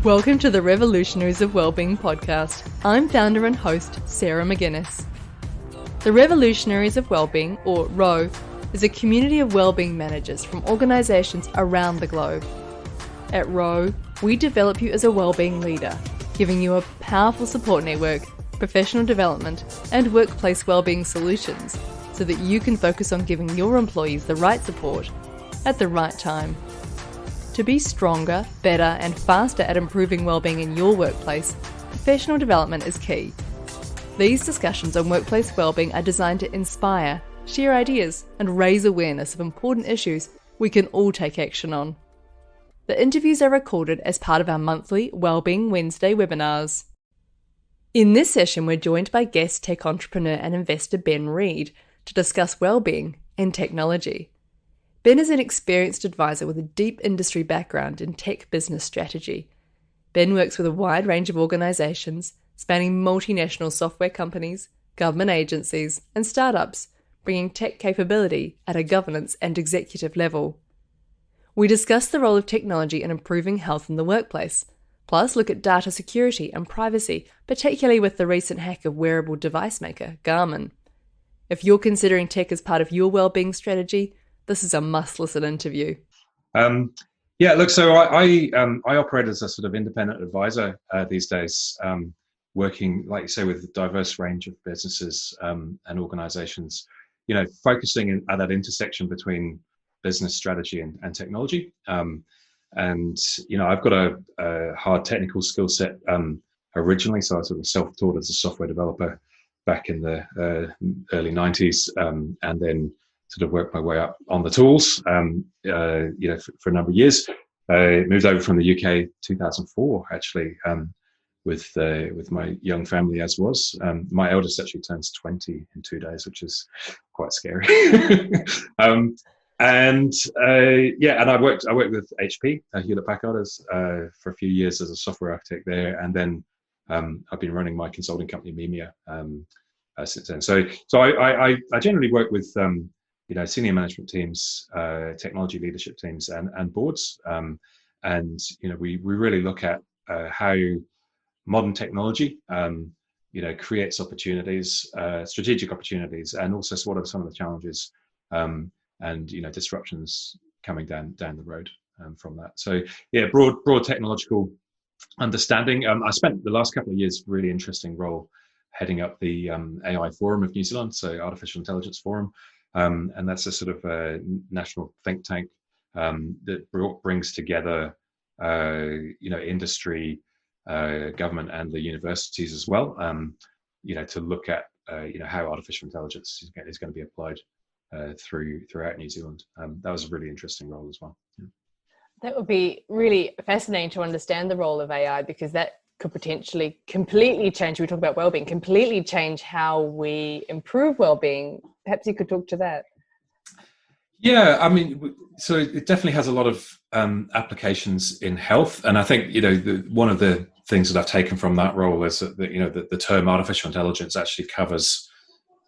Welcome to the Revolutionaries of Wellbeing podcast. I'm founder and host Sarah McGuinness. The Revolutionaries of Wellbeing, or ROW, is a community of wellbeing managers from organisations around the globe. At ROW, we develop you as a wellbeing leader, giving you a powerful support network, professional development, and workplace wellbeing solutions so that you can focus on giving your employees the right support at the right time. To be stronger, better, and faster at improving wellbeing in your workplace, professional development is key. These discussions on workplace wellbeing are designed to inspire, share ideas, and raise awareness of important issues we can all take action on. The interviews are recorded as part of our monthly Wellbeing Wednesday webinars. In this session, we're joined by guest tech entrepreneur and investor Ben Reid to discuss wellbeing and technology. Ben is an experienced advisor with a deep industry background in tech business strategy. Ben works with a wide range of organisations, spanning multinational software companies, government agencies, and startups, bringing tech capability at a governance and executive level. We discuss the role of technology in improving health in the workplace, plus look at data security and privacy, particularly with the recent hack of wearable device maker Garmin. If you're considering tech as part of your wellbeing strategy, this is a must-listen interview. So I operate as a sort of independent advisor these days, working, like you say, with a diverse range of businesses and organizations, focusing at that intersection between business strategy and technology. I've got a hard technical skill set originally, so I was sort of self-taught as a software developer back in the early 90s, and then sort of worked my way up on the tools, for a number of years. I moved over from the UK 2004, actually, with my young family, as was. My eldest actually turns 20 in 2 days, which is quite scary. And I worked with HP, Hewlett Packard, for a few years as a software architect there, and then I've been running my consulting company Memia since then. So I generally work with senior management teams, technology leadership teams, and boards, we really look at how modern technology creates opportunities, strategic opportunities, and also what are some of the challenges and disruptions coming down the road from that. So broad technological understanding. I spent the last couple of years really interesting role heading up the AI Forum of New Zealand, so Artificial Intelligence Forum. And that's a sort of a national think tank that brings together, industry, government, and the universities as well, to look at, how artificial intelligence is going to be applied throughout New Zealand. That was a really interesting role as well. Yeah. That would be really fascinating to understand the role of AI, because that could potentially completely change, we talk about wellbeing, completely change how we improve wellbeing. Perhaps you could talk to that. Yeah, I mean, so it definitely has a lot of applications in health. And I think, one of the things that I've taken from that role is that, the term artificial intelligence actually covers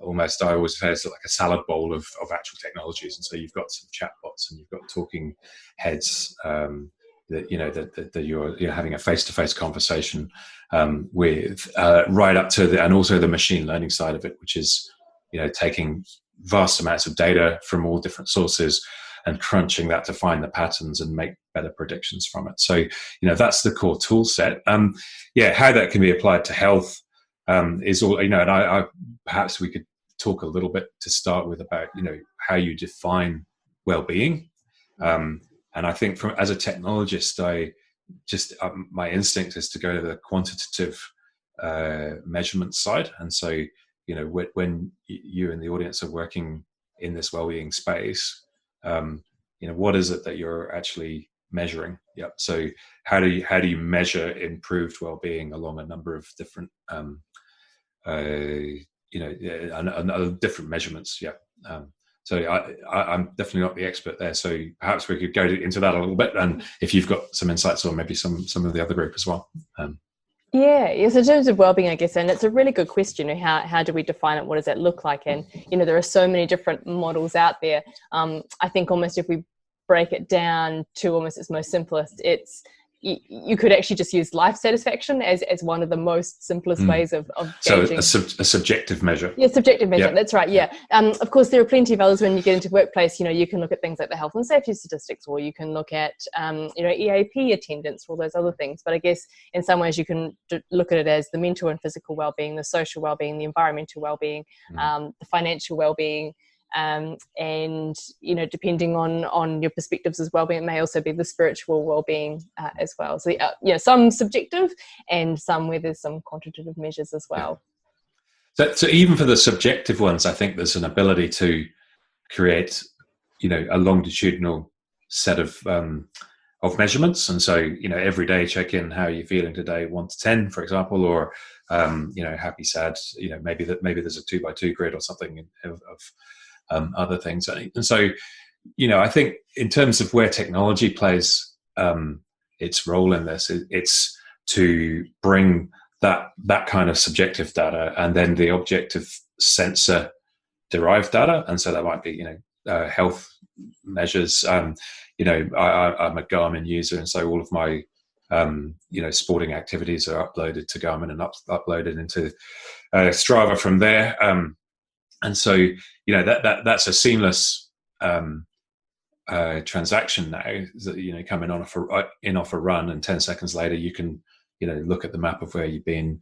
almost, I always say, it's like a salad bowl of actual technologies. And so you've got some chatbots and you've got talking heads, that you're having a face-to-face conversation with, right up to and also the machine learning side of it, which is taking vast amounts of data from all different sources and crunching that to find the patterns and make better predictions from it. So that's the core tool set. How that can be applied to health is all, and I perhaps we could talk a little bit to start with about how you define well-being. And I think as a technologist, my instinct is to go to the quantitative measurement side. And so, when you and the audience are working in this well-being space, what is it that you're actually measuring? Yep. So how do you measure improved well-being along a number of different, different measurements? Yeah. So I'm definitely not the expert there. So perhaps we could go into that a little bit, and if you've got some insights, or maybe some of the other group as well. Yes, in terms of wellbeing, I guess, and it's a really good question. How do we define it? What does that look like? And there are so many different models out there. I think almost if we break it down to almost its most simplest, it's you could actually just use life satisfaction as one of the most simplest ways of gauging. So a subjective measure. Yeah, subjective measure. Yep. That's right. Yeah. Of course, there are plenty of others when you get into workplace. You can look at things like the health and safety statistics, or you can look at EAP attendance, all those other things. But I guess in some ways you can look at it as the mental and physical well-being, the social well-being, the environmental well-being, the financial well-being. And depending on your perspectives as well-being, it may also be the spiritual well-being as well. So some subjective and some where there's some quantitative measures as well. So even for the subjective ones, I think there's an ability to create a longitudinal set of measurements. And so every day check in, how are you feeling today, 1 to 10, for example, or happy, sad, maybe there's a 2x2 grid or something of other things. And so, I think in terms of where technology plays its role in this, it's to bring that kind of subjective data and then the objective sensor derived data. And so that might be, health measures. I'm a Garmin user, and so all of my sporting activities are uploaded to Garmin and uploaded into Strava from there. And so, that's a seamless transaction now. That, coming on off a run, and 10 seconds later, you can, look at the map of where you've been,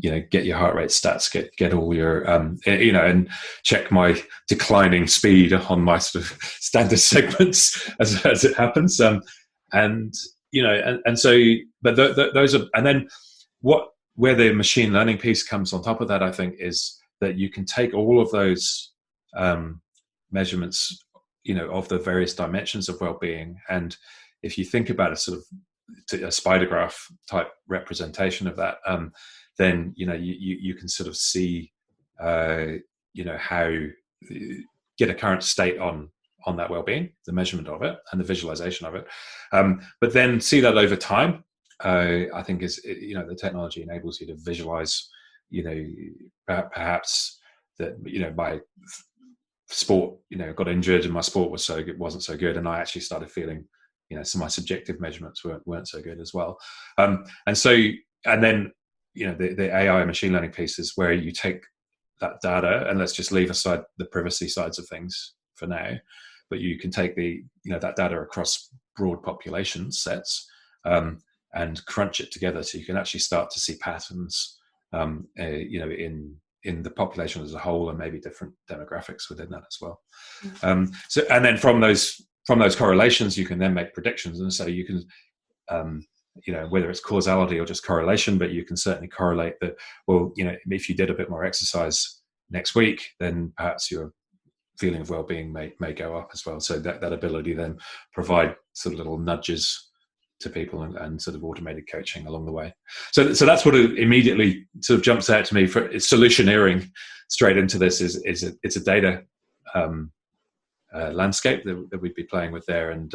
get your heart rate stats, get all your, and check my declining speed on my sort of standard segments as it happens. So, but those are, and then where the machine learning piece comes on top of that, I think, is that you can take all of those measurements, of the various dimensions of well-being, and if you think about a sort of a spider graph type representation of that, then you can sort of see how get a current state on that well-being, the measurement of it, and the visualization of it, but then see that over time. I think is the technology enables you to visualize. Perhaps that my sport got injured and my sport wasn't so good, and I actually started feeling so my subjective measurements weren't so good as well. And then the AI machine learning piece is where you take that data, and let's just leave aside the privacy sides of things for now, but you can take that data across broad population sets and crunch it together, so you can actually start to see patterns in the population as a whole, and maybe different demographics within that as well. So, and then from those correlations, you can then make predictions, and so you can, whether it's causality or just correlation, but you can certainly correlate that. Well, if you did a bit more exercise next week, then perhaps your feeling of well-being may go up as well. So that ability then provide sort of little nudges to people and sort of automated coaching along the way. So that's what immediately sort of jumps out to me for solutioneering straight into this is it's a data landscape that we'd be playing with there, and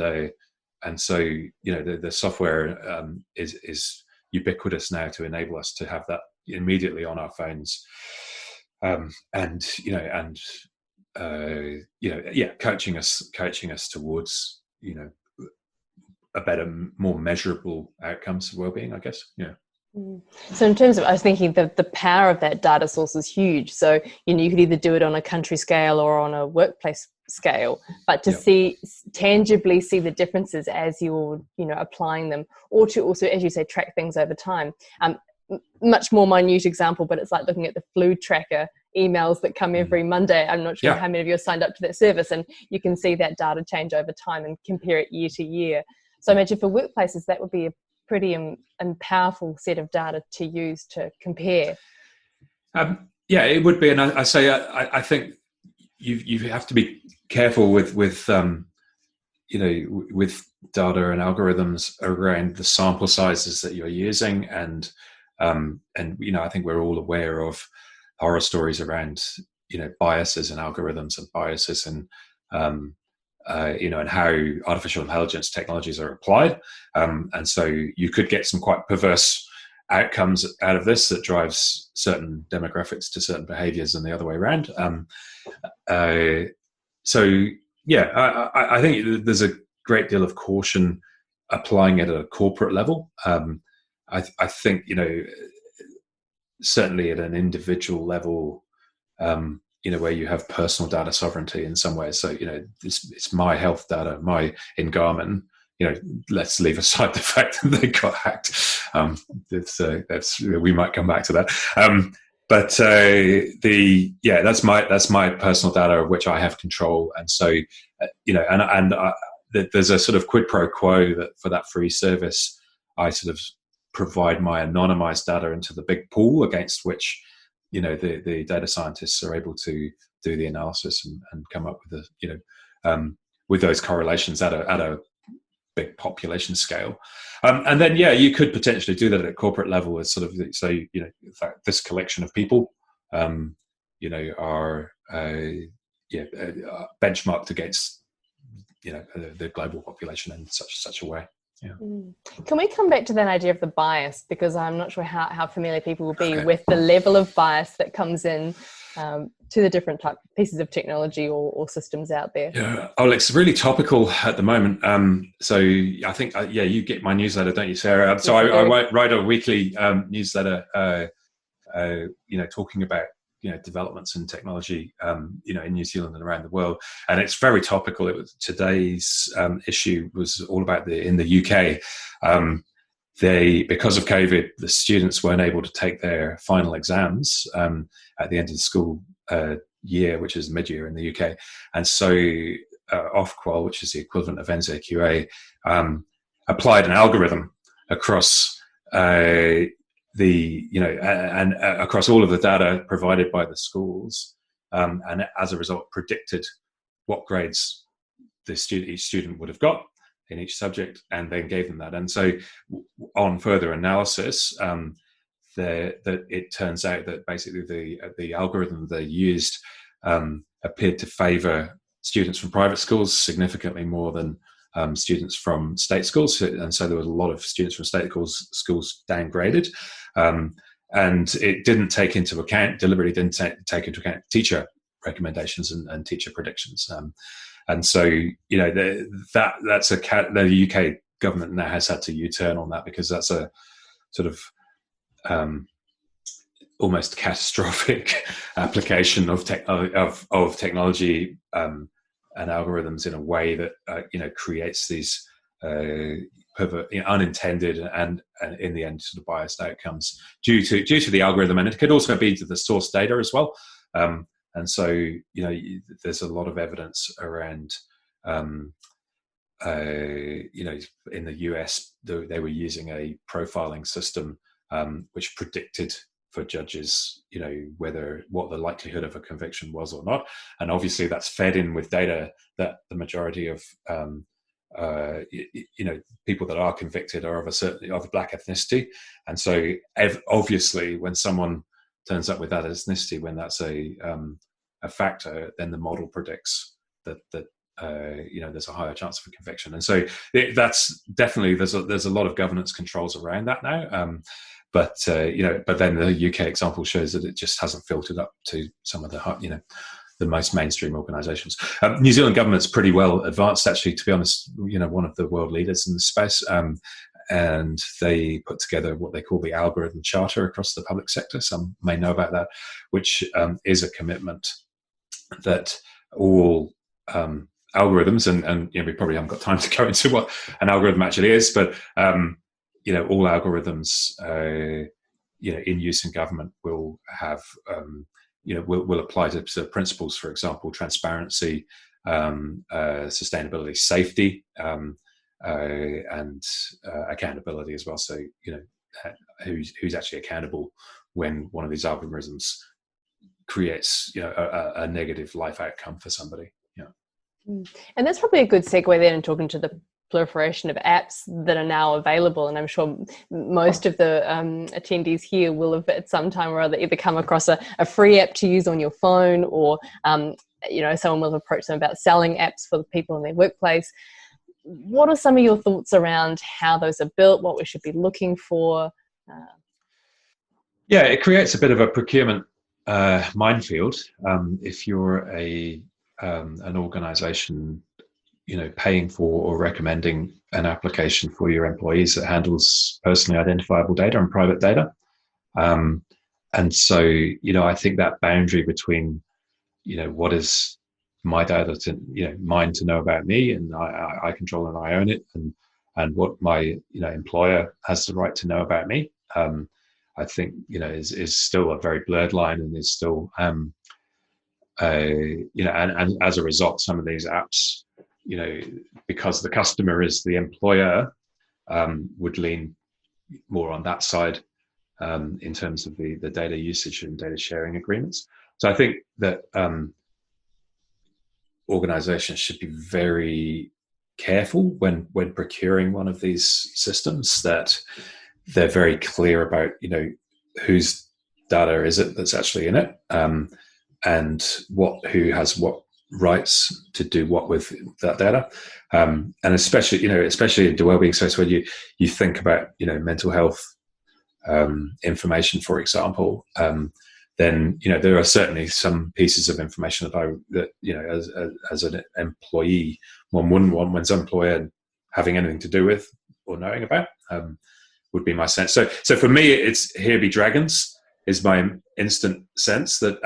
so the software is ubiquitous now to enable us to have that immediately on our phones, coaching us towards a better, more measurable outcomes of well-being, I guess. Yeah. So in terms of, I was thinking the power of that data source is huge. So, you could either do it on a country scale or on a workplace scale, but to tangibly see the differences as you're, applying them, or to also, as you say, track things over time. Much more minute example, but it's like looking at the flu tracker emails that come every Monday. I'm not sure how many of you are signed up to that service, and you can see that data change over time and compare it year to year. So I imagine for workplaces, that would be a pretty and powerful set of data to use to compare. It would be. And I think you have to be careful with data and algorithms around the sample sizes that you're using. And I think we're all aware of horror stories around, biases and algorithms and biases and how artificial intelligence technologies are applied. And so you could get some quite perverse outcomes out of this that drives certain demographics to certain behaviors and the other way around. I think there's a great deal of caution applying it at a corporate level. I think, certainly at an individual level, where you have personal data sovereignty in some ways. So, it's my health data, in Garmin. Let's leave aside the fact that they got hacked. We might come back to that. But that's my personal data of which I have control, and so there's a sort of quid pro quo that for that free service, I sort of provide my anonymized data into the big pool against which the data scientists are able to do the analysis and come up with with those correlations at a big population scale. And then you could potentially do that at a corporate level as sort of say this collection of people are benchmarked against the global population in such a way. Yeah. Can we come back to that idea of the bias? Because I'm not sure how familiar people will be with the level of bias that comes in to the different pieces of technology or systems out there. Yeah. Oh, it's really topical at the moment. So I think, you get my newsletter, don't you, Sarah? So I write a weekly newsletter, talking about developments in technology, in New Zealand and around the world, and it's very topical. Today's issue was all about in the UK. Because of COVID, the students weren't able to take their final exams at the end of the school year, which is mid-year in the UK, and so Ofqual, which is the equivalent of NZQA, applied an algorithm across and across all of the data provided by the schools, and as a result predicted what grades each student would have got in each subject, and then gave them that. And so on further analysis, that it turns out that basically the algorithm they used appeared to favor students from private schools significantly more than students from state schools, and so there was a lot of students from state schools downgraded, and it didn't take into account, deliberately didn't take into account teacher recommendations and teacher predictions, and so the UK government now has had to U-turn on that, because that's a sort of almost catastrophic application of technology and algorithms in a way that creates these unintended and in the end sort of biased outcomes due to the algorithm, and it could also be to the source data as well. And so there's a lot of evidence around in the US they were using a profiling system which predicted for judges, what the likelihood of a conviction was or not. And obviously that's fed in with data that the majority of, people that are convicted are of black ethnicity. And so obviously when someone turns up with that ethnicity, when that's a factor, then the model predicts that there's a higher chance of a conviction. And so that's definitely, there's a lot of governance controls around that now. But then the UK example shows that it just hasn't filtered up to some of the most mainstream organisations. New Zealand government's pretty well advanced, actually, to be honest. One of the world leaders in the space, and they put together what they call the algorithm charter across the public sector. Some may know about that, which is a commitment that all algorithms, and we probably haven't got time to go into what an algorithm actually is, but all algorithms, in use in government will have, will apply to principles, for example, transparency, sustainability, safety, and accountability as well. So, who's actually accountable when one of these algorithms creates, a negative life outcome for somebody. And that's probably a good segue then in talking to the proliferation of apps that are now available, and I'm sure most of the attendees here will have at some time or other either come across a free app to use on your phone, or someone will approach them about selling apps for the people in their workplace. What are some of your thoughts around how those are built, what we should be looking for? It creates a bit of a procurement minefield if you're an organization paying for or recommending an application for your employees that handles personally identifiable data and private data. And so, I think that boundary between, what is my data to, mine to know about me, and I control and I own it, and what my, employer has the right to know about me, I think, is still a very blurred line, and is still, and as a result, some of these apps, because the customer is the employer, would lean more on that side, in terms of the data usage and data sharing agreements. So I think that organizations should be very careful when procuring one of these systems, that they're very clear about, whose data is it that's actually in it, and who has what rights to do what with that data, and especially in the wellbeing space, where you think about mental health information, for example, then there are certainly some pieces of information that as an employee, one wouldn't want one's employer having anything to do with or knowing about. Would be my sense. So for me, it's here be dragons is my instant sense that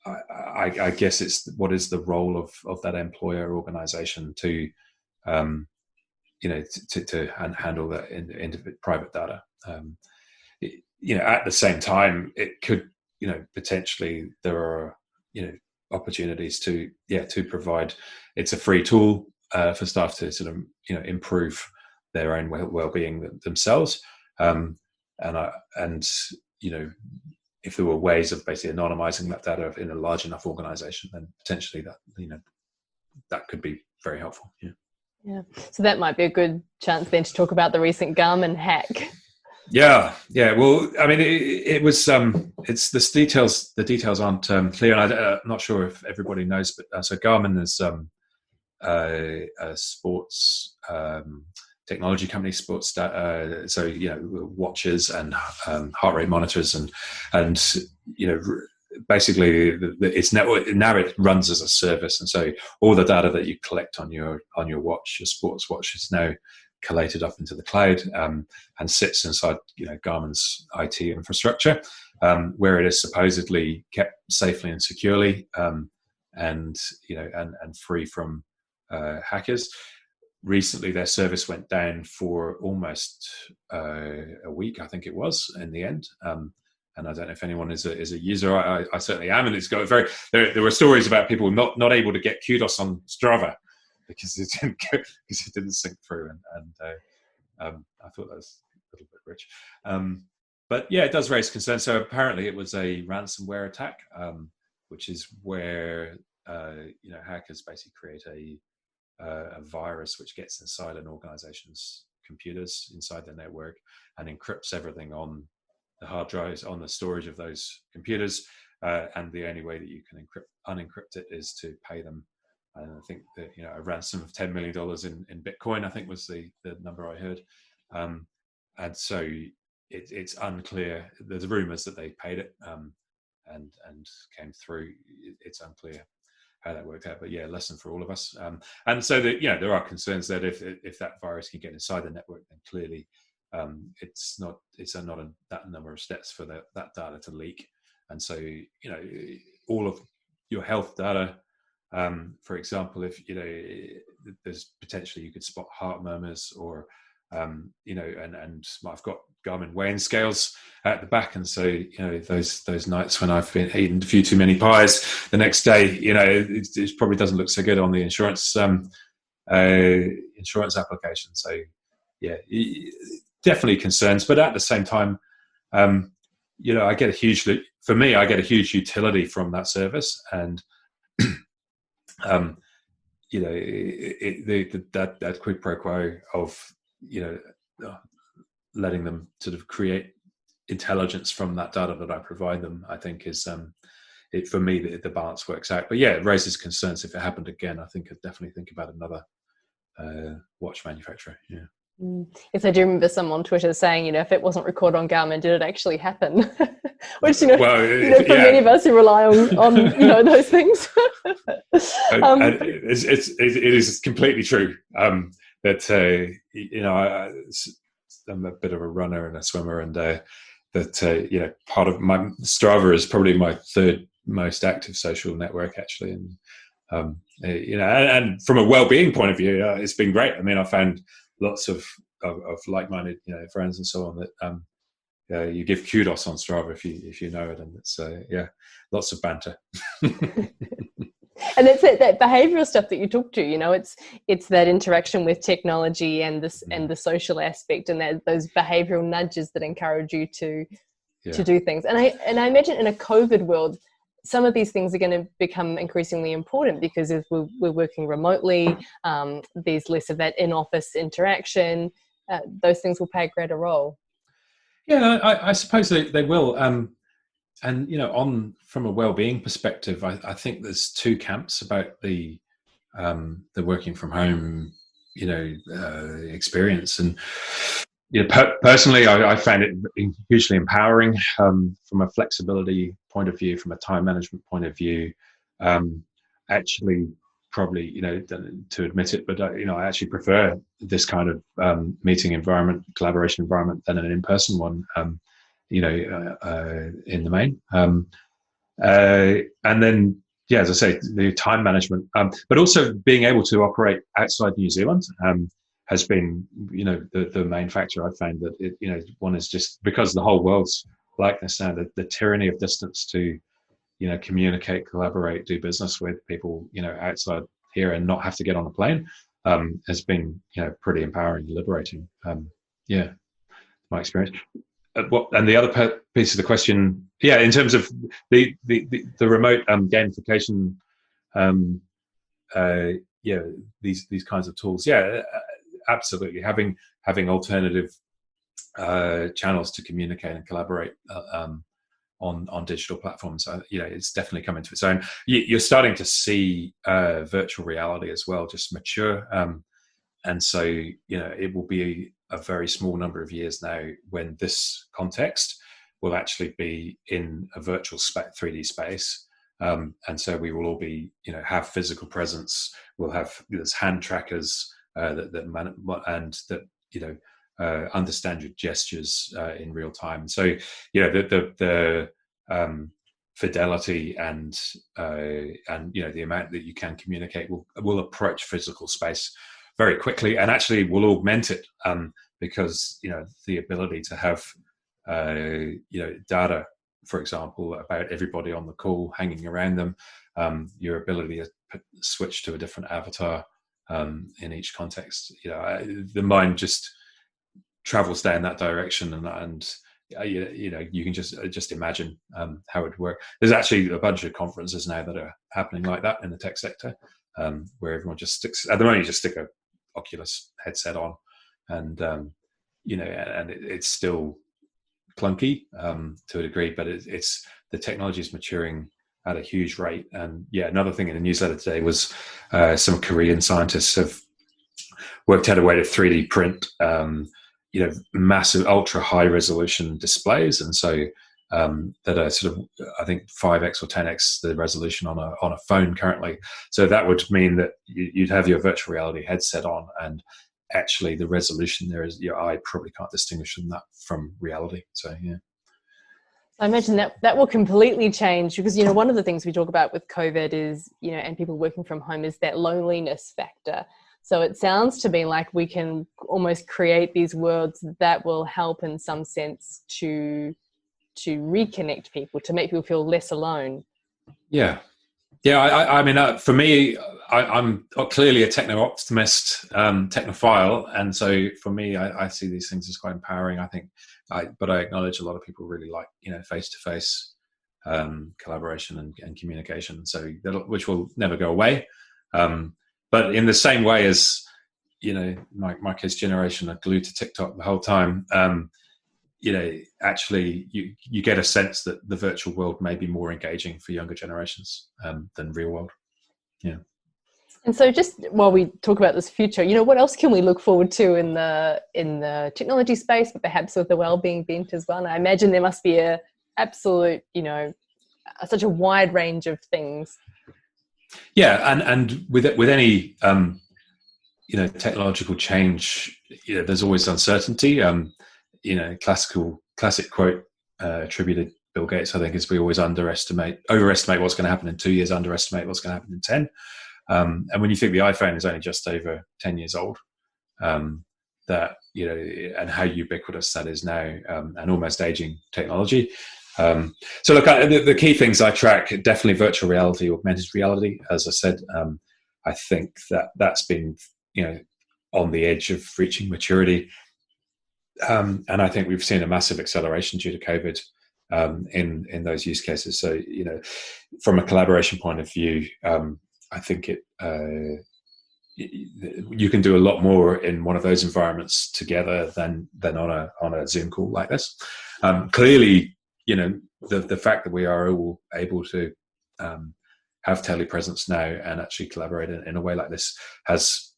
I guess it's what is the role of that employer organization to to handle that in private data. At the same time, it could, potentially there are, opportunities to provide. It's a free tool for staff to sort of, improve their own well-being themselves. If there were ways of basically anonymizing that data in a large enough organization, then potentially that could be very helpful. Yeah. So that might be a good chance then to talk about the recent Garmin hack. Yeah. Well, I mean, it was. It's the details aren't clear, and I'm not sure if everybody knows, but so Garmin is a sports technology company, sports watches and heart rate monitors, and basically its network now, it runs as a service, and so all the data that you collect on your watch, your sports watch, is now collated up into the cloud, and sits inside Garmin's IT infrastructure, where it is supposedly kept safely and securely, and free from hackers. Recently, their service went down for almost a week, I think it was, in the end. And I don't know if anyone is a user. I certainly am, and it's got there were stories about people not able to get kudos on Strava because it didn't sync through, and I thought that was a little bit rich. But yeah, it does raise concern. So apparently, it was a ransomware attack, which is where hackers basically create a virus which gets inside an organization's computers, inside the network, and encrypts everything on the hard drives, on the storage of those computers. And the only way that you can unencrypt it is to pay them. And I think that a ransom of $10 million in Bitcoin, I think, was the number I heard. And so it's unclear. There's rumors that they paid it and came through. It's unclear how that worked out, but yeah, lesson for all of us. And so that there are concerns that if that virus can get inside the network, then clearly it's not that number of steps for that data to leak. And so all of your health data, for example, if there's potentially you could spot heart murmurs, or and I've got Garmin weighing scales at the back, and so those nights when I've been eating a few too many pies, the next day it probably doesn't look so good on the insurance application. So yeah, definitely concerns, but at the same time, I get a huge utility from that service, and that quid pro quo of letting them sort of create intelligence from that data that I provide them, I think is for me the balance works out. But yeah, it raises concerns. If it happened again, I think I'd definitely think about another watch manufacturer. Yeah. Yes, I do remember someone on Twitter saying, if it wasn't recorded on Garmin, did it actually happen? which Well, for many of us who rely on those things. It is completely true. That I'm a bit of a runner and a swimmer, and part of my Strava is probably my third most active social network, actually. And and from a well-being point of view, it's been great. I mean, I found lots of like-minded friends and so on that you give kudos on Strava if you know it, and it's lots of banter. And it's that behavioral stuff that you talk to, it's that interaction with technology and this and the social aspect, and those behavioral nudges that encourage you to do things. And I imagine in a COVID world, some of these things are going to become increasingly important, because if we're working remotely, there's less of that in-office interaction. Those things will play a greater role. Yeah, I suppose they will. And from a well-being perspective, I think there's two camps about the working from home, experience. And personally, I found it hugely empowering from a flexibility point of view, from a time management point of view. Actually, probably to admit it, but I actually prefer this kind of meeting environment, collaboration environment, than an in-person one. In the main. And then, as I say, the time management, but also being able to operate outside New Zealand has been, the main factor. I found that one is just because the whole world's like this now, the tyranny of distance to, communicate, collaborate, do business with people, outside here and not have to get on a plane, has been, pretty empowering and liberating. My experience. And the other piece of the question, in terms of the remote gamification, these kinds of tools, absolutely, having alternative channels to communicate and collaborate on digital platforms, it's definitely come into its own. You're starting to see virtual reality as well just mature, and so it will be a very small number of years now when this context will actually be in a virtual 3D space. And so we will all be, have physical presence. We'll have there's hand trackers that understand your gestures in real time. So, the fidelity and the amount that you can communicate will approach physical space very quickly, and actually will augment it, because the ability to have data, for example, about everybody on the call hanging around them, your ability to switch to a different avatar in each context, the mind just travels down that direction, and you can just imagine how it would work. There's actually a bunch of conferences now that are happening like that in the tech sector, where everyone just sticks, at the moment, you just stick a Oculus headset on, and and it's still clunky to a degree, but it's the technology is maturing at a huge rate. And another thing in the newsletter today was some Korean scientists have worked out a way to 3D print massive ultra high resolution displays, and so that are sort of, I think, 5x or 10x the resolution on a phone currently. So that would mean that you'd have your virtual reality headset on, and actually the resolution there is your eye probably can't distinguish that from reality. So I imagine that will completely change, because one of the things we talk about with COVID is and people working from home is that loneliness factor. So it sounds to me like we can almost create these worlds that will help in some sense to reconnect people, to make people feel less alone. I mean, for me, I'm clearly a techno-optimist, technophile, and so for me, I see these things as quite empowering. I think, but I acknowledge a lot of people really like face-to-face collaboration and communication, so which will never go away. But in the same way as my kids' generation are glued to TikTok the whole time. Actually you get a sense that the virtual world may be more engaging for younger generations than real world. And so just while we talk about this future, what else can we look forward to in the technology space, but perhaps with the wellbeing bent as well? And I imagine there must be a absolute, such a wide range of things. Yeah, and with any technological change, there's always uncertainty. Classic quote attributed Bill Gates, I think, is we always overestimate what's going to happen in 2 years, underestimate what's going to happen in 10. And when you think the iPhone is only just over 10 years old, that, and how ubiquitous that is now, and almost aging technology. So look, the key things I track, definitely virtual reality, augmented reality. As I said, I think that's been, on the edge of reaching maturity. And I think we've seen a massive acceleration due to COVID in those use cases. So, from a collaboration point of view, I think you can do a lot more in one of those environments together than on a Zoom call like this. Clearly, the fact that we are all able to have telepresence now and actually collaborate in a way like this has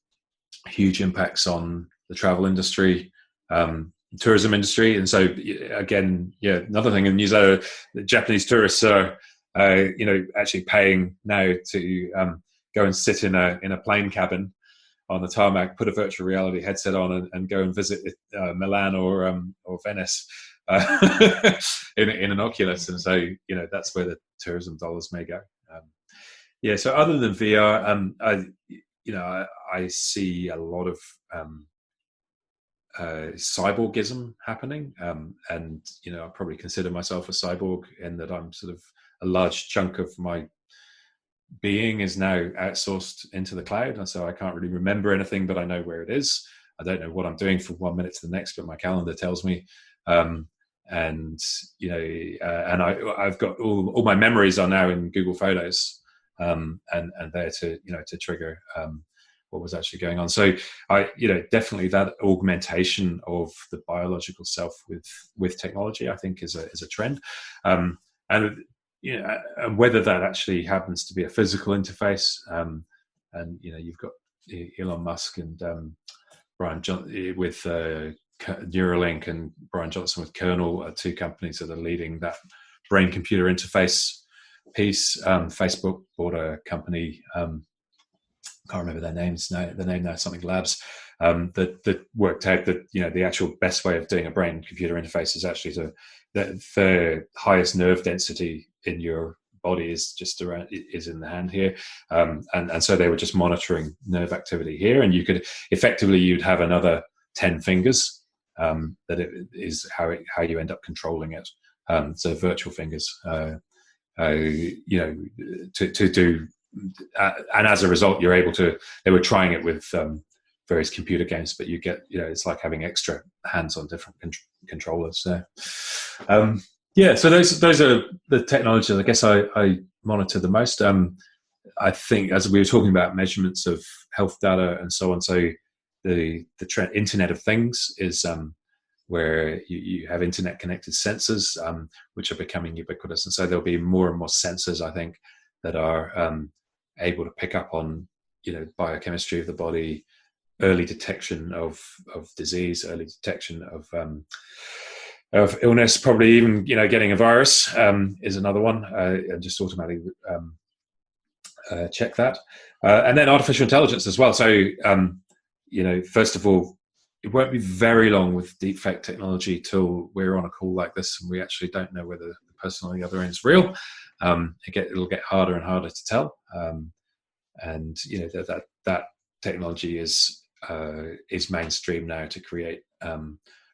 huge impacts on the travel industry, tourism industry. And so again, another thing in New Zealand, the Japanese tourists are actually paying now to go and sit in a plane cabin on the tarmac, put a virtual reality headset on, and go and visit Milan or Venice in an Oculus. And so that's where the tourism dollars may go. So other than VR, I see a lot of cyborgism happening, and I probably consider myself a cyborg in that I'm sort of a large chunk of my being is now outsourced into the cloud, and so I can't really remember anything, but I know where it is. I don't know what I'm doing from 1 minute to the next, but my calendar tells me. And I've got all my memories are now in Google Photos, and there to trigger what was actually going on. So I definitely that augmentation of the biological self with technology, I think, is a trend. And whether that actually happens to be a physical interface, and you've got Elon Musk and Brian Johnson with Neuralink, and Brian Johnson with Kernel, are two companies that are leading that brain-computer interface piece. Facebook bought a company, can't remember their names now. The name now, something Labs, that worked out that the actual best way of doing a brain-computer interface is actually the highest nerve density in your body is in the hand here, and so they were just monitoring nerve activity here, and you'd have another 10 fingers. That it is how you end up controlling it. So virtual fingers, to do, and as a result, you're able to. They were trying it with various computer games, but you get, it's like having extra hands on different controllers. So, so those are the technologies I guess I monitor the most. I think, as we were talking about measurements of health data and so on, so the trend, Internet of Things is where you have internet connected sensors, which are becoming ubiquitous, and so there'll be more and more sensors, I think, that are able to pick up on biochemistry of the body, early detection of disease, early detection of illness, probably even getting a virus is another one, and just automatically check that, and then artificial intelligence as well. So first of all, it won't be very long with deepfake technology till we're on a call like this and we actually don't know whether the person on the other end is real. It'll get harder and harder to tell, and that technology is mainstream now to create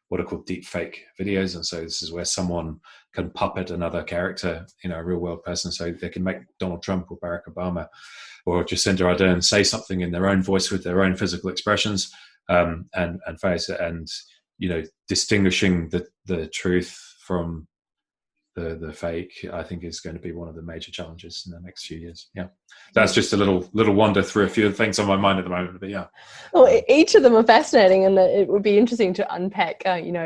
what are called deepfake videos, and so this is where someone can puppet another character, a real world person, so they can make Donald Trump or Barack Obama or Jacinda Ardern say something in their own voice with their own physical expressions, and face it, and distinguishing the truth from the fake, I think, is going to be one of the major challenges in the next few years. Yeah, that's just a little wander through a few of the things on my mind at the moment. But yeah, well, each of them are fascinating, and it would be interesting to unpack,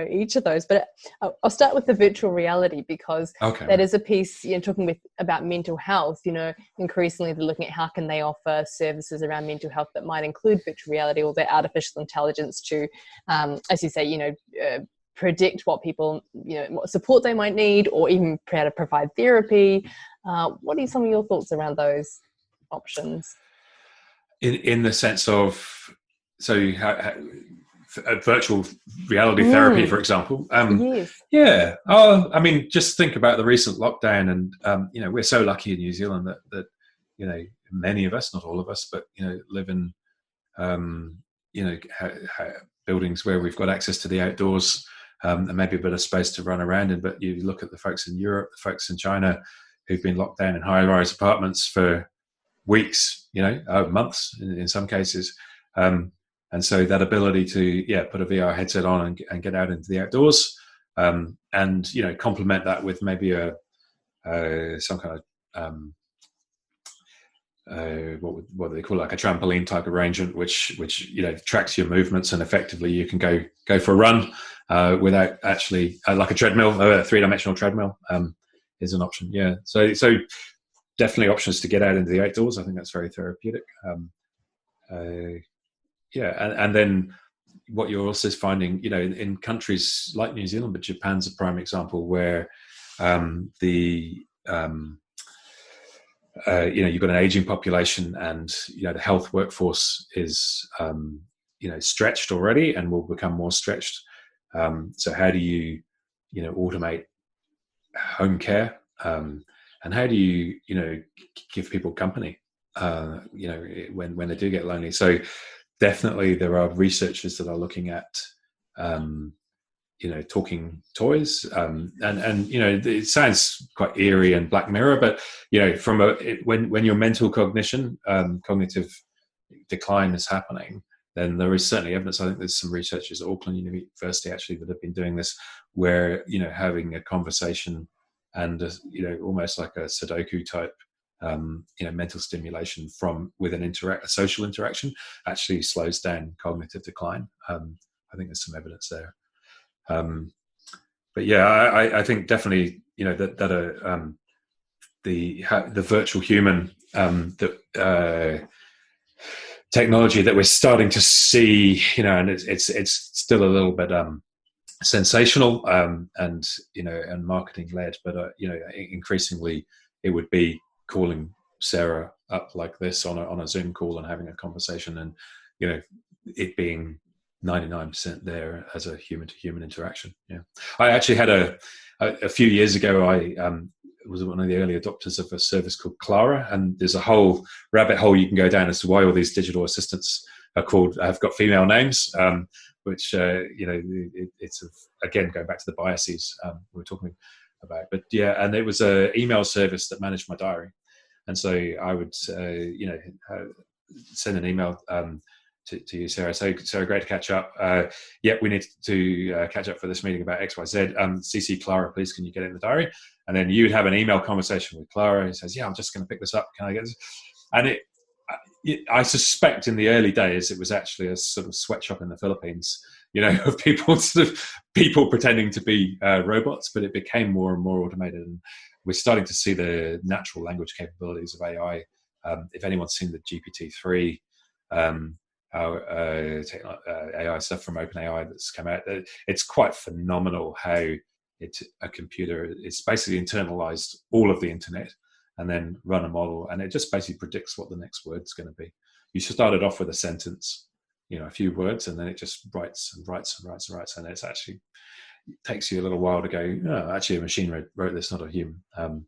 each of those. But I'll start with the virtual reality, because that is a piece. Talking about mental health. Increasingly they're looking at how can they offer services around mental health that might include virtual reality or their artificial intelligence to, as you say, predict what people, what support they might need, or even how to provide therapy. What are some of your thoughts around those options? In the sense of, so virtual reality therapy, for example. Yes. Yeah. Oh, I mean, just think about the recent lockdown, and we're so lucky in New Zealand that many of us, not all of us, but live in buildings where we've got access to the outdoors, and maybe a bit of space to run around in. But you look at the folks in Europe, the folks in China, who've been locked down in high-rise apartments for weeks, months in some cases. And so that ability to put a VR headset on and get out into the outdoors, and complement that with maybe some kind of what do they call it? Like a trampoline type arrangement, which tracks your movements, and effectively you can go for a run without actually like a treadmill, a three-dimensional treadmill is an option. Yeah, so definitely options to get out into the outdoors. I think that's very therapeutic. And then what you're also finding, in countries like New Zealand, but Japan's a prime example where you've got an aging population, and the health workforce is stretched already and will become more stretched. So how do you automate home care, and how do you give people company when they do get lonely? So definitely there are researchers that are looking at talking toys, and it sounds quite eerie and Black Mirror, but when your mental cognitive decline is happening, then there is certainly evidence. I think there's some researchers at Auckland University actually that have been doing this, where having a conversation and almost like a Sudoku type mental stimulation with a social interaction actually slows down cognitive decline. I think there's some evidence there. But yeah, I think definitely that the virtual human technology that we're starting to see, and it's still a little bit sensational and marketing led, but increasingly it would be calling Sarah up like this on a Zoom call and having a conversation, and it being 99% there as a human to human interaction. Yeah, I actually had a few years ago, I was one of the early adopters of a service called Clara, and there's a whole rabbit hole you can go down as to why all these digital assistants have got female names, which it's again going back to the biases we were talking about. But yeah, and it was an email service that managed my diary, and so I would send an email to you, Sarah. So great to catch up. We need to catch up for this meeting about XYZ. CC Clara, please, can you get it in the diary? And then you'd have an email conversation with Clara, who says, yeah, I'm just going to pick this up. Can I get this? And I suspect in the early days, it was actually a sort of sweatshop in the Philippines, of people pretending to be robots, but it became more and more automated. And we're starting to see the natural language capabilities of AI. If anyone's seen the GPT-3, AI stuff from OpenAI that's come out, it's quite phenomenal how a computer is basically internalized all of the internet and then run a model, and it just basically predicts what the next word's going to be. You started off with a sentence, a few words, and then it just writes and writes and writes and writes, and it takes you a little while to go, oh, actually a machine wrote this, not a human. And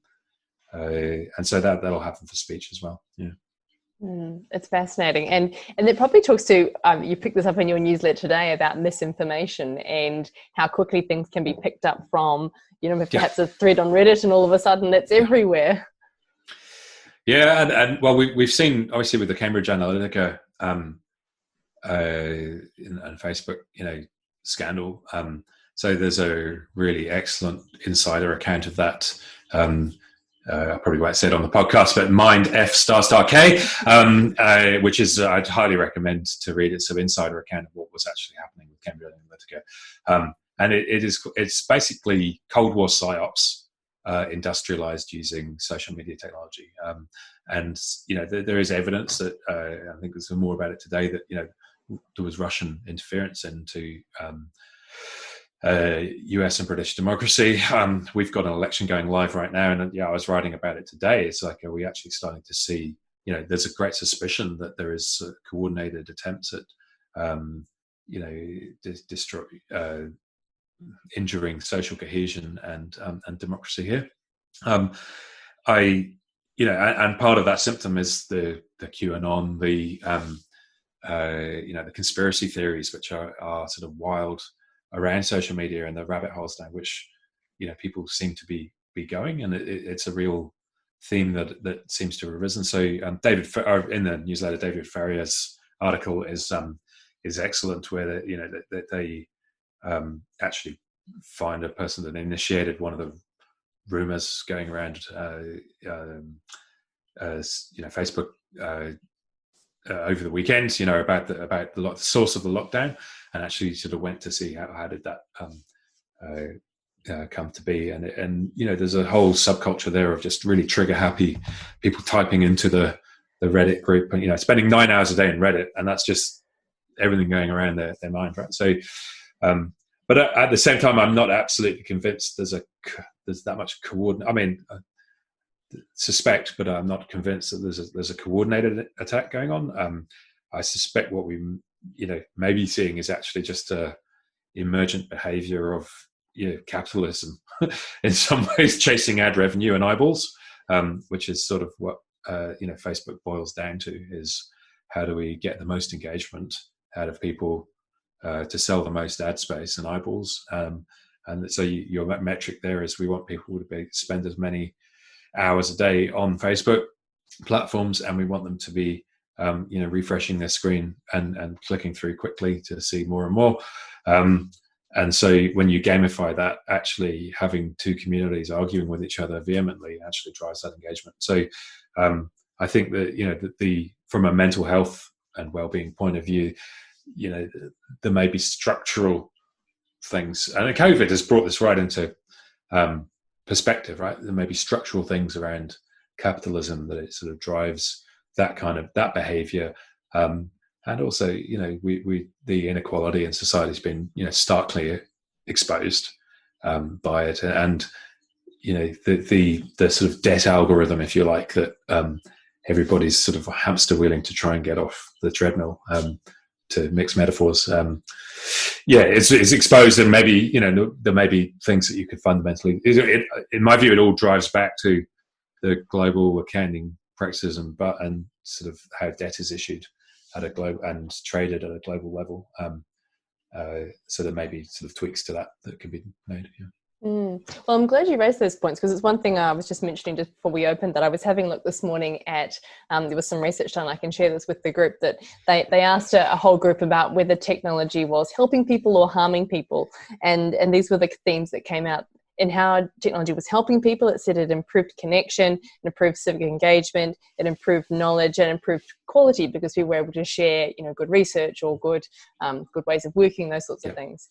so that'll happen for speech as well. Yeah. It's fascinating, and it probably talks to you picked this up in your newsletter today about misinformation and how quickly things can be picked up from perhaps a thread on Reddit, and all of a sudden it's everywhere. Yeah, and well, we've seen obviously with the Cambridge Analytica and Facebook scandal. So there's a really excellent insider account of that. I probably won't say it on the podcast, but Mind F***K, which is I'd highly recommend to read. It's an insider account of what was actually happening with Cambridge Analytica, and it's basically Cold War psyops industrialized using social media technology, and there is evidence that I think there's more about it today that there was Russian interference into US and British democracy. We've got an election going live right now, and I was writing about it today. It's like, are we actually starting to see, there's a great suspicion that there is coordinated attempts at, destroy, injuring social cohesion and democracy here. And part of that symptom is the QAnon, the conspiracy theories, which are sort of wild around social media, and the rabbit holes down which people seem to be going, and it's a real theme that seems to have arisen. So David, in the newsletter, David Farrier's article is excellent, where they actually find a person that initiated one of the rumors going around Facebook over the weekend, about the source of the lockdown, and actually sort of went to see how did that come to be, and there's a whole subculture there of just really trigger happy people typing into the Reddit group, and spending 9 hours a day in Reddit, and that's just everything going around their mind, right? So but at the same time, I'm not absolutely convinced there's that much coordinate. I mean, suspect, but I'm not convinced that there's a coordinated attack going on. I suspect what we may be seeing is actually just a emergent behavior of capitalism in some ways, chasing ad revenue and eyeballs, which is sort of what Facebook boils down to, is how do we get the most engagement out of people to sell the most ad space and eyeballs, and so your metric there is we want people to spend as many hours a day on Facebook platforms, and we want them to be refreshing their screen and clicking through quickly to see more and more. And so when you gamify that, actually having two communities arguing with each other vehemently actually drives that engagement. So I think that from a mental health and well-being point of view, there may be structural things, and COVID has brought this right into perspective, right? There may be structural things around capitalism that it sort of drives that behavior, and also the inequality in society has been starkly exposed by it, and the sort of debt algorithm, if you like, that everybody's sort of hamster wheeling to try and get off the treadmill, to mix metaphors. It's exposed, and maybe there may be things that you could fundamentally, in my view, it all drives back to the global accounting practices and sort of how debt is issued at a global and traded at a global level. So there may be sort of tweaks to that can be made. Yeah. Well, I'm glad you raised those points, because it's one thing I was just mentioning just before we opened, that I was having a look this morning at, there was some research done, I can share this with the group, that they asked a whole group about whether technology was helping people or harming people. And these were the themes that came out in how technology was helping people. It said it improved connection, it improved civic engagement, it improved knowledge, and improved quality, because we were able to share, good research or good ways of working, those sorts of things.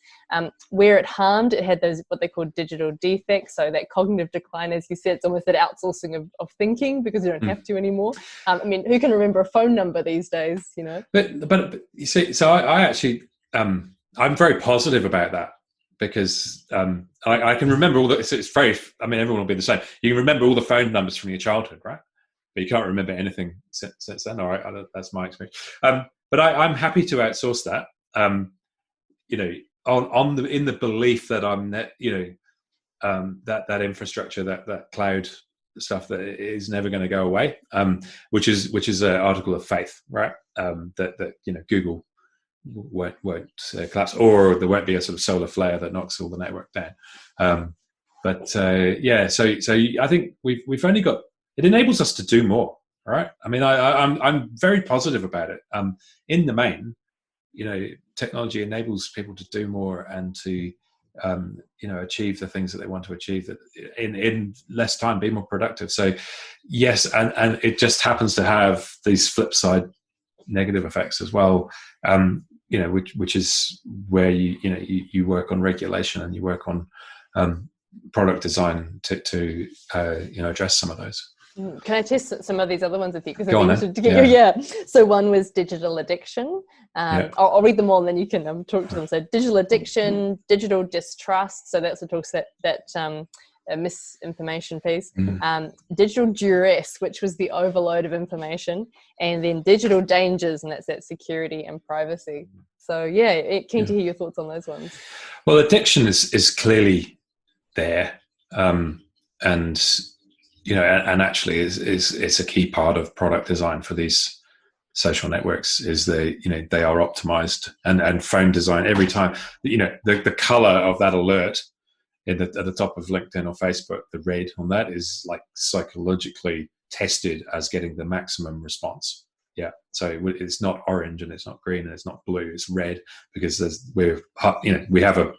Where it harmed, it had those what they call digital defects. So that cognitive decline, as you said, it's almost that outsourcing of thinking, because you don't have to anymore. I mean, who can remember a phone number these days? But you see, so I actually I'm very positive about that. Because I can remember all that. It's very. I mean, everyone will be the same. You can remember all the phone numbers from your childhood, right? But you can't remember anything since then. All right, that's my experience. But I'm happy to outsource that. In the belief that that infrastructure, that cloud stuff, that is never going to go away. Which is an article of faith, right? That Google won't collapse, or there won't be a sort of solar flare that knocks all the network down. So I think we've only got, it enables us to do more. All right. I mean, I'm very positive about it. In the main, technology enables people to do more and to achieve the things that they want to achieve, that in less time, be more productive. So yes, and it just happens to have these flip side negative effects as well. Which is where you work on regulation, and you work on product design to address some of those. Can I test some of these other ones with you? Because Go on, to get yeah. So one was digital addiction. I'll read them all and then you can talk to them. So digital addiction, digital distrust. So that's what talks that misinformation piece. Digital duress, which was the overload of information, and then digital dangers, and that's that security and privacy. So keen to hear your thoughts on those ones. Well, addiction is clearly there, and and actually is a key part of product design for these social networks. Is they are optimized, and phone design every time. The color of that alert at the top of LinkedIn or Facebook, the red on that is like psychologically tested as getting the maximum response. Yeah, so it's not orange and it's not green and it's not blue. It's red because we have a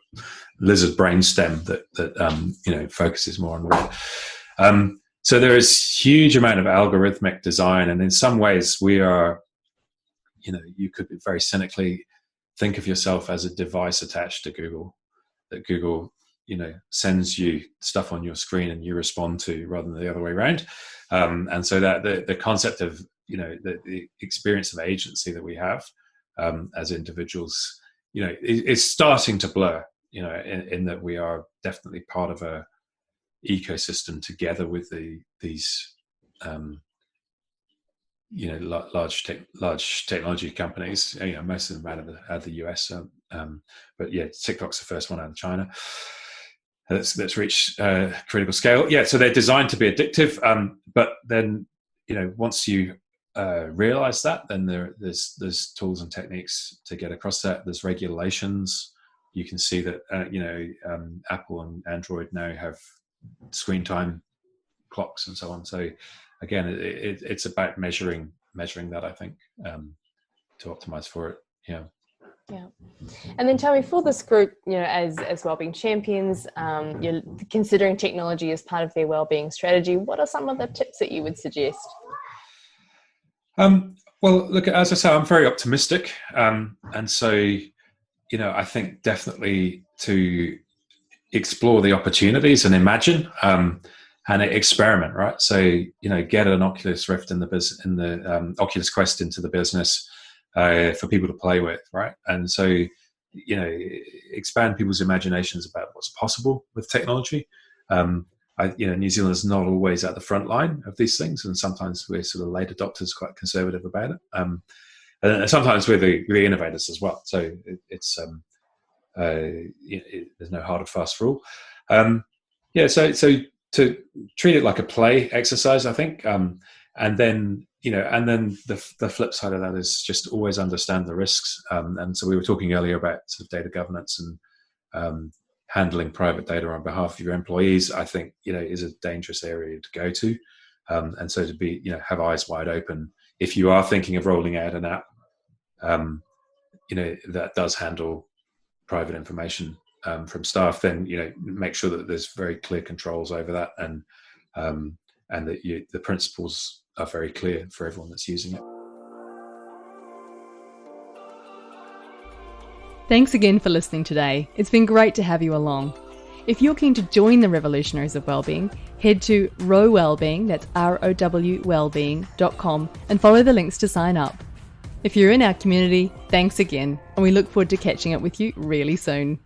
lizard brain stem that focuses more on red. So there is huge amount of algorithmic design, and in some ways we are, you could very cynically think of yourself as a device attached to Google, that Google sends you stuff on your screen and you respond to, rather than the other way around. And so that the concept of the experience of agency that we have as individuals, is starting to blur. In that we are definitely part of a ecosystem together with these large technology companies. Most of them out of the US, but TikTok's the first one out of China that's reached critical scale. So they're designed to be addictive, but then once you realize that, then there's tools and techniques to get across that. There's regulations. You can see that Apple and Android now have screen time clocks and so on. So again, it's about measuring that, I think, to optimize for it. Yeah. And then tell me, for this group, as wellbeing champions, you're considering technology as part of their wellbeing strategy. What are some of the tips that you would suggest? Well, look, as I say, I'm very optimistic. And so, I think definitely to explore the opportunities and imagine, and experiment, right? So, get an Oculus Rift in the Oculus Quest into the business for people to play with, right? And so, expand people's imaginations about what's possible with technology. New Zealand is not always at the front line of these things, and sometimes we're sort of late adopters, quite conservative about it. And sometimes we're the innovators as well. So it's there's no hard or fast rule. So to treat it like a play exercise, I think, and then the flip side of that is just always understand the risks. And so we were talking earlier about sort of data governance and handling private data on behalf of your employees. I think is a dangerous area to go to, and so to have eyes wide open if you are thinking of rolling out an app, that does handle private information from staff. Then make sure that there's very clear controls over that, and that the principles are very clear for everyone that's using it. Thanks again for listening today. It's been great to have you along. If you're keen to join the Revolutionaries of Wellbeing, head to rowellbeing, that's ROW wellbeing.com, and follow the links to sign up. If you're in our community, thanks again, and we look forward to catching up with you really soon.